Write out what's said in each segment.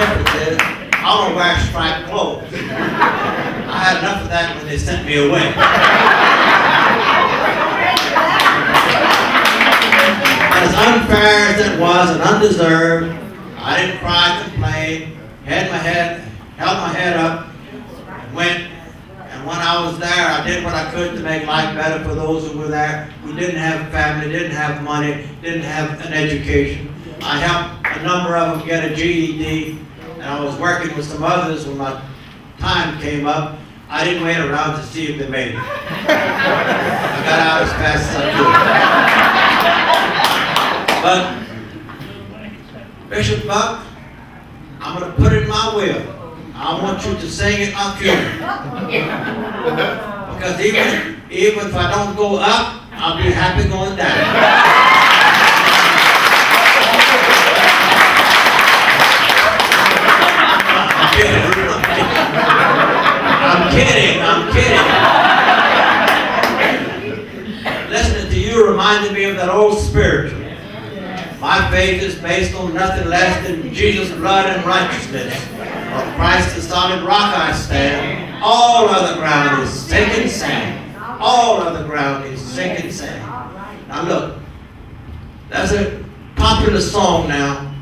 difference is I don't wear striped clothes. I had enough of that when they sent me away. As unfair as it was and undeserved, I didn't cry, complain, held my head up, and went. And when I was there, I did what I could to make life better for those who were there, who didn't have a family, didn't have money, didn't have an education. I helped a number of them get a GED, and I was working with some others when my time came up. I didn't wait around to see if they made it. I got out as fast as I could. But, Bishop Buck, I'm going to put it in my will. I want you to sing at my funeral. Because even if I don't go up, I'll be happy going down. I'm kidding. Listening to you reminded me of that old spiritual. My faith is based on nothing less than Jesus' blood and righteousness. On Christ the solid rock I stand. All other ground is sinking sand. All other ground is sinking sand. Now look, that's a popular song now.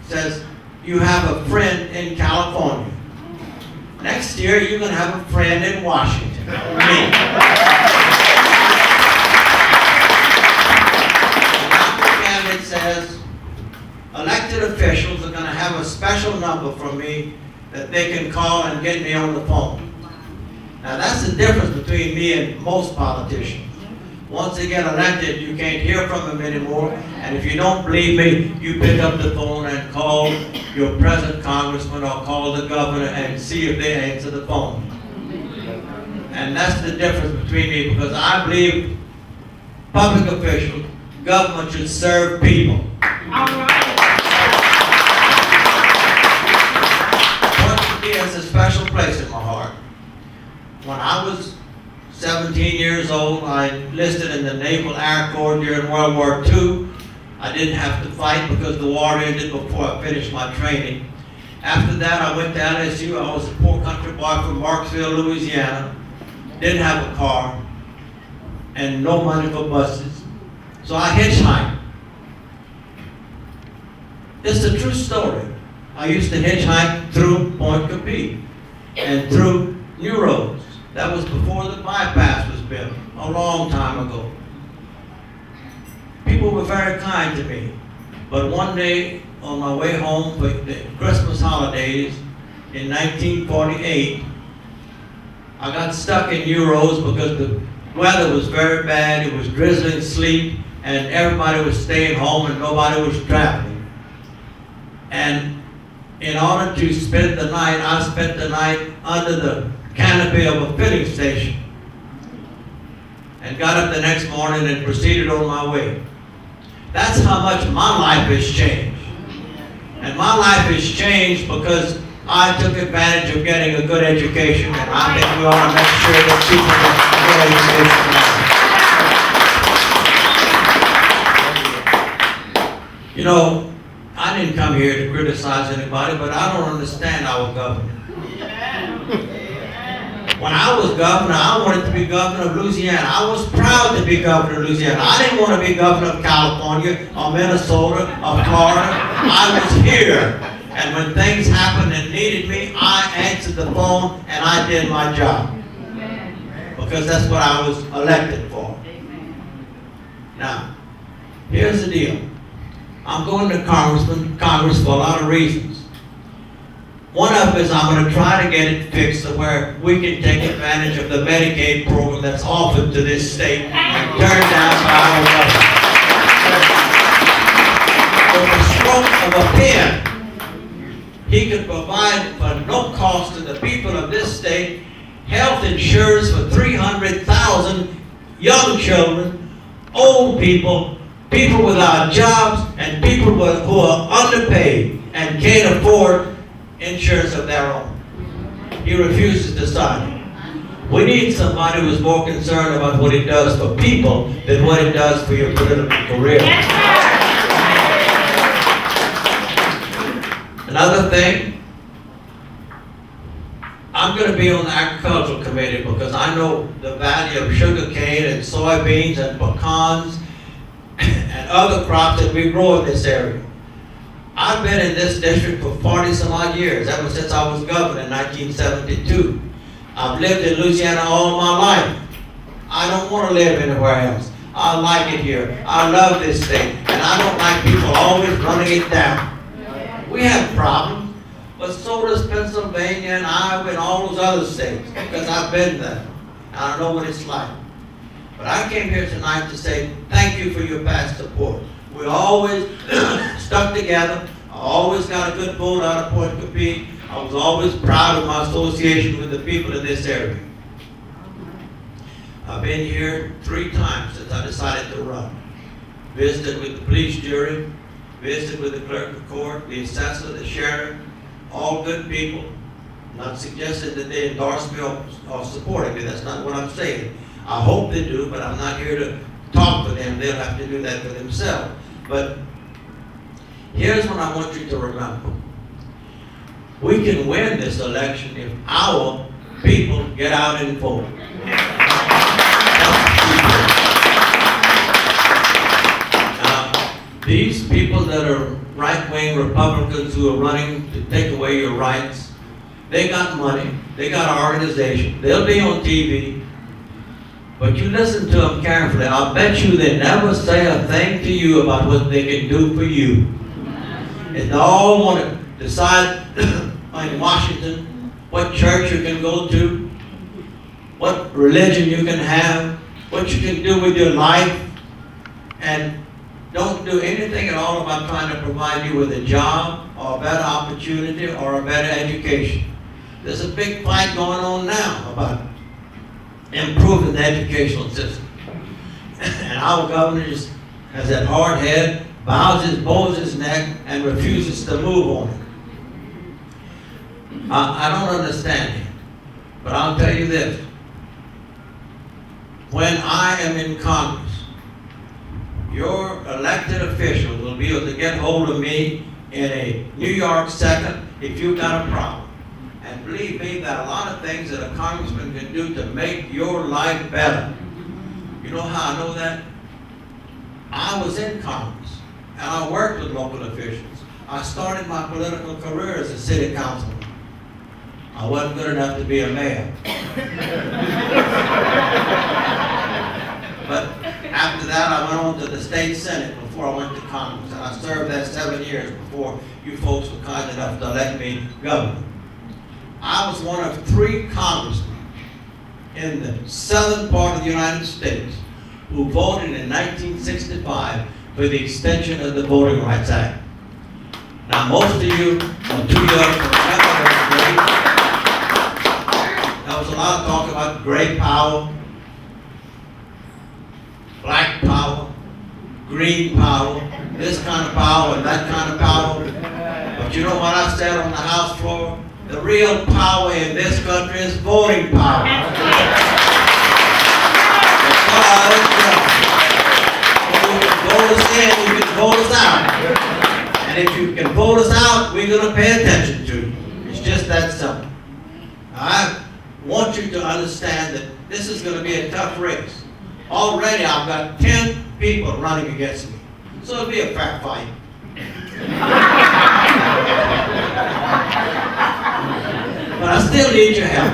It says, you have a friend in California. Next year, you're going to have a friend in Washington. Me. And it says, elected officials are going to have a special number from me that they can call and get me on the phone. Now that's the difference between me and most politicians. Once they get elected, you can't hear from them anymore. And if you don't believe me, you pick up the phone and call your present congressman or call the governor and see if they answer the phone. And that's the difference between me, because I believe public officials, government should serve people. All right. Portuguese has a special place in my heart. When I was 17 years old, I enlisted in the Naval Air Corps during World War II. I didn't have to fight because the war ended before I finished my training. After that, I went to LSU. I was a poor country boy from Marksville, Louisiana. Didn't have a car and no money for buses. So I hitchhiked. It's a true story. I used to hitchhike through Point Capee and through New Roads. That was before the bypass was built, a long time ago. People were very kind to me. But one day, on my way home for the Christmas holidays in 1948, I got stuck in New Roads because the weather was very bad. It was drizzling sleet, and everybody was staying home and nobody was traveling. And in order to spend the night, I spent the night under the canopy of a filling station and got up the next morning and proceeded on my way. That's how much my life has changed. And my life has changed because I took advantage of getting a good education, and I think we ought to make sure that people get good education. You know, I didn't come here to criticize anybody, but I don't understand our government. When I was governor, I wanted to be governor of Louisiana. I was proud to be governor of Louisiana. I didn't want to be governor of California or Minnesota or Florida. I was here. And when things happened and needed me, I answered the phone and I did my job. Because that's what I was elected for. Now, here's the deal. I'm going to Congress for a lot of reasons. One of them is I'm going to try to get it fixed to where we can take advantage of the Medicaid program that's offered to this state and turned down by our government. With the stroke of a pen, he could provide for no cost to the people of this state health insurance for 300,000 young children, old people, people without jobs, and people who are underpaid and can't afford insurance of their own. He refuses to sign it. We need somebody who's more concerned about what it does for people than what it does for your political career. And Another thing, I'm going to be on the agricultural committee because I know the value of sugar cane and soybeans and pecans and other crops that we grow in this area. I've been in this district for 40 some odd years, ever since I was governor in 1972. I've lived in Louisiana all my life. I don't want to live anywhere else. I like it here. I love this state. And I don't like people always running it down. We have problems, but so does Pennsylvania and Iowa and all those other states, because I've been there. And I know what it's like. But I came here tonight to say thank you for your past support. We always stuck together. I always got a good vote out of Point Capit. I was always proud of my association with the people in this area. I've been here 3 times since I decided to run. Visited with the police jury, visited with the clerk of court, the assessor, the sheriff, all good people. I'm not suggesting that they endorse me or support me. That's not what I'm saying. I hope they do, but I'm not here to talk for them. They'll have to do that for themselves. But here's what I want you to remember. We can win this election if our people get out and vote. Now, these people that are right-wing Republicans who are running to take away your rights, they got money, they got an organization, they'll be on TV. But you listen to them carefully. I'll bet you they never say a thing to you about what they can do for you. And they all want to decide in Washington what church you can go to, what religion you can have, what you can do with your life, and don't do anything at all about trying to provide you with a job or a better opportunity or a better education. There's a big fight going on now about improving the educational system. And our governor just has that hard head, bows his neck, and refuses to move on it. I don't understand it, but I'll tell you this. When I am in Congress, your elected officials will be able to get hold of me in a New York second if you've got a problem. And believe me, there are a lot of things that a congressman can do to make your life better. You know how I know that? I was in Congress, and I worked with local officials. I started my political career as a city councilman. I wasn't good enough to be a mayor. But after that, I went on to the state senate before I went to Congress, and I served there 7 years before you folks were kind enough to elect me governor. I was one of 3 congressmen in the southern part of the United States who voted in 1965 for the extension of the Voting Rights Act. Now, most of you are too young to remember those days. There was a lot of talk about gray power, black power, green power, this kind of power and that kind of power. But you know what I said on the House floor? The real power in this country is voting power. Because you can vote us in, you can vote us out. And if you can vote us out, we're going to pay attention to you. It's just that simple. I want you to understand that this is going to be a tough race. Already I've got 10 people running against me. So it'll be a fair fight. But I still need your help.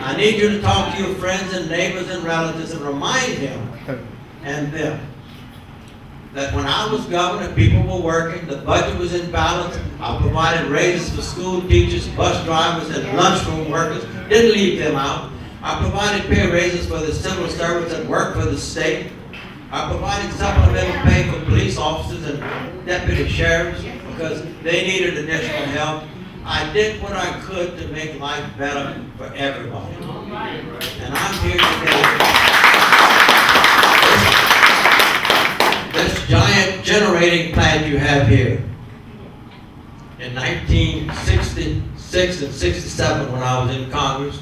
I need you to talk to your friends and neighbors and relatives and remind them and them that when I was governor, people were working, the budget was in balance, I provided raises for school teachers, bus drivers, and lunchroom workers, didn't leave them out. I provided pay raises for the civil servants that work for the state. I provided supplemental pay for police officers and deputy sheriffs because they needed additional help. I did what I could to make life better for everybody. And I'm here today. This giant generating plant you have here, in 1966 and 67 when I was in Congress,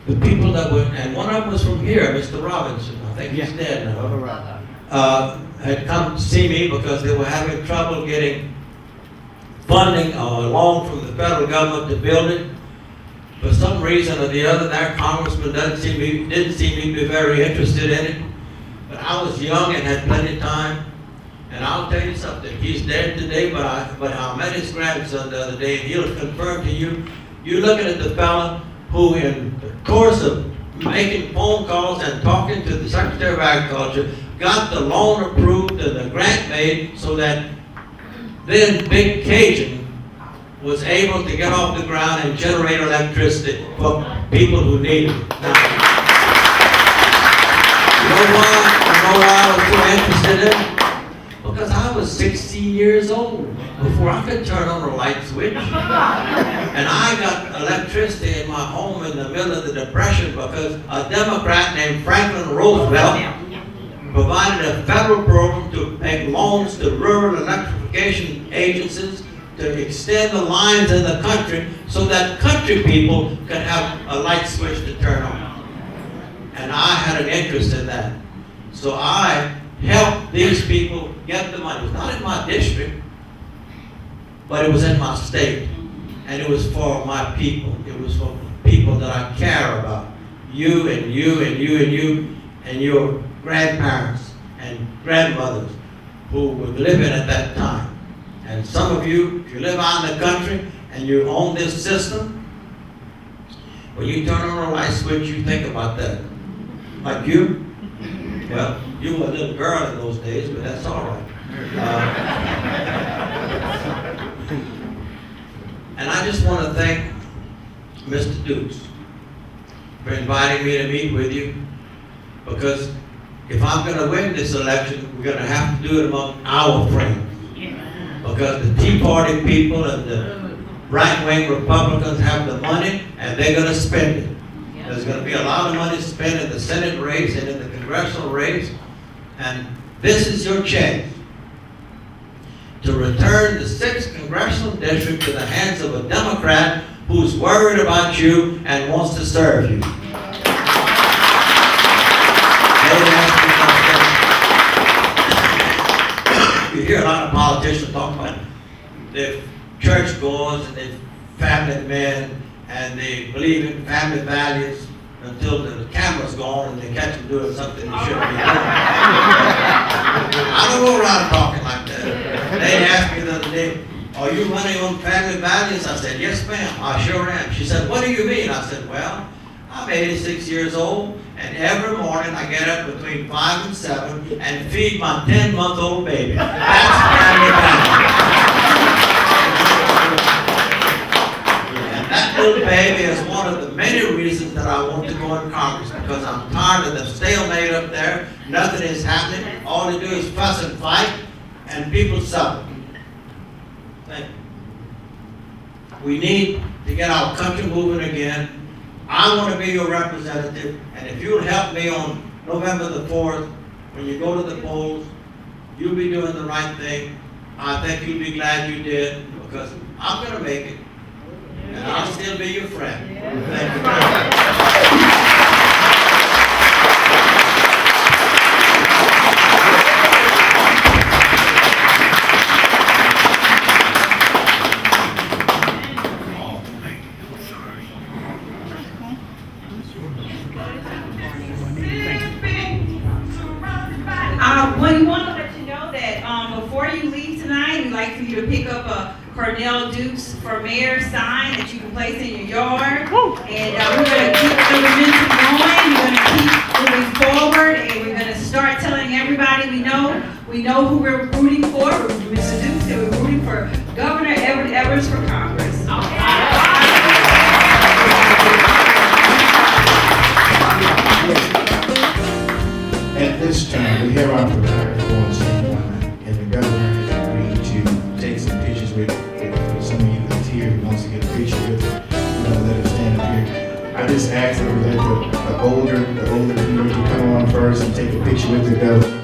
the people that were, and one of them was from here, Mr. Robinson, I think he's dead now, had come to see me because they were having trouble getting funding or a loan from the federal government to build it. For some reason or the other, that congressman didn't seem to be very interested in it. But I was young and had plenty of time. And I'll tell you something, he's dead today, but I met his grandson the other day, and he'll confirm to you, you're looking at the fella who, in the course of making phone calls and talking to the Secretary of Agriculture, got the loan approved and the grant made so that then Big Cajun was able to get off the ground and generate electricity for people who need it. Now, you know why I was so interested in it? Because I was 16 years old before I could turn on a light switch. And I got electricity in my home in the middle of the Depression because a Democrat named Franklin Roosevelt provided a federal program to make loans to rural electrification agencies to extend the lines in the country so that country people could have a light switch to turn on. And I had an interest in that. So I helped these people get the money. It was not in my district, but it was in my state. And it was for my people. It was for people that I care about. You and you and you and you and your grandparents and grandmothers who were living at that time. And some of you, if you live out in the country and you own this system, when you turn on a light switch, you think about that. Like you? Well, you were a little girl in those days, but that's all right. And I just want to thank Mr. Dukes for inviting me to meet with you, because if I'm going to win this election, we're going to have to do it among our friends. Because the Tea Party people and the right-wing Republicans have the money, and they're going to spend it. There's going to be a lot of money spent in the Senate race and in the Congressional race, and this is your chance to return the 6th Congressional District to the hands of a Democrat who's worried about you and wants to serve you. You hear a lot of politicians talk about they're churchgoers and they're family men and they believe in family values until the camera's gone and they catch them doing something they shouldn't be doing. I don't go around talking like that. They asked me the other day, are you running on family values? I said, yes ma'am, I sure am. She said, what do you mean? I said, well, I'm 86 years old, and every morning I get up between 5 and 7 and feed my 10-month-old baby. That's family values. And that little baby is one of the many reasons that I want to go in Congress, because I'm tired of the stalemate up there. Nothing is happening. All they do is fuss and fight, and people suffer. Thank you. We need to get our country moving again. I want to be your representative, and if you'll help me on November the 4th, when you go to the polls, you'll be doing the right thing. I think you'll be glad you did, because I'm going to make it, and I'll still be your friend. Thank you very much. We want to let you know that before you leave tonight, we'd like for you to pick up a Cornell Dukes for Mayor sign that you can place in your yard. And we're going to keep the momentum going. We're going to keep moving forward, and we're going to start telling everybody we know who we're rooting for. We're Mr. Dukes, and we're rooting for Governor Edwin Evers for Congress. At this time, we have our provider on standby, and the governor has agreed to take some pictures with some of you that's here who wants to get a picture with her. We're gonna let her stand up here. I just asked that we let the older people to come on first and take a picture with the governor.